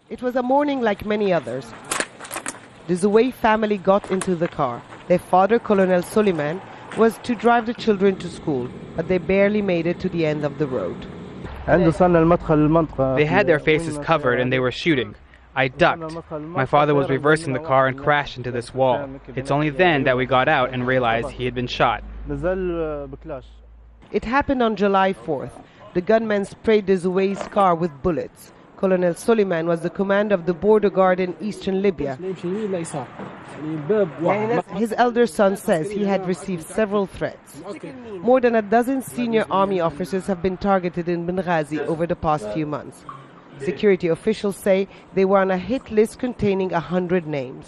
It was a morning like many others. The Zouei family got into the car. Their father, Colonel Soliman, was to drive the children to school, but they barely made it to the end of the road. They had their faces covered and they were shooting. I ducked. My father was reversing the car and crashed into this wall. It's only then that we got out and realized he had been shot. It happened on July 4th. The gunmen sprayed the Zouei's car with bullets. Colonel Soliman was the commander of the border guard in eastern Libya. His elder son says he had received several threats. More than a dozen senior army officers have been targeted in Benghazi over the past few months. Security officials say they were on a hit list containing 100 names.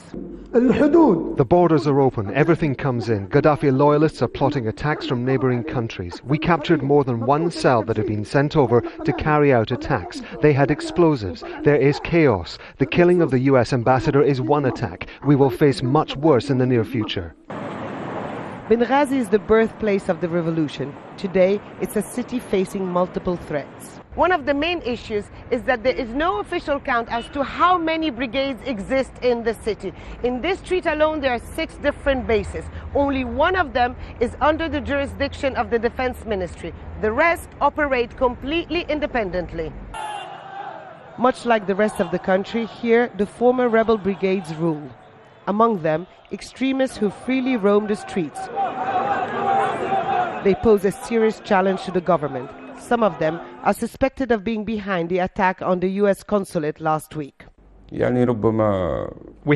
The borders are open, everything comes in. Gaddafi loyalists are plotting attacks from neighboring countries. We captured more than one cell that had been sent over to carry out attacks. They had explosives. There is chaos. The killing of the US ambassador is one attack. We will face much worse in the near future. Benghazi is the birthplace of the revolution. Today, it's a city facing multiple threats. One of the main issues is that there is no official count as to how many brigades exist in the city. In this street alone, there are 6 different bases. Only one of them is under the jurisdiction of the Defense Ministry. The rest operate completely independently. Much like the rest of the country, here the former rebel brigades rule. Among them, extremists who freely roam the streets. They pose a serious challenge to the government. Some of them are suspected of being behind the attack on the US consulate last week. We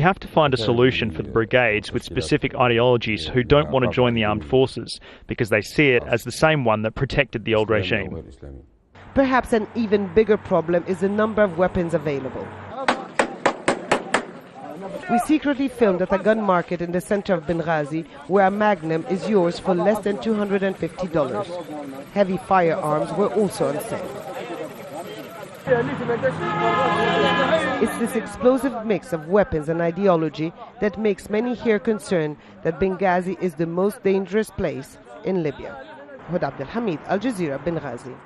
have to find a solution for the brigades with specific ideologies who don't want to join the armed forces because they see it as the same one that protected the old regime. Perhaps an even bigger problem is the number of weapons available. We secretly filmed at a gun market in the center of Benghazi, where a Magnum is yours for less than $250. Heavy firearms were also on sale. It's this explosive mix of weapons and ideology that makes many here concerned that Benghazi is the most dangerous place in Libya. Huda Abdelhamid, Al Jazeera, Benghazi.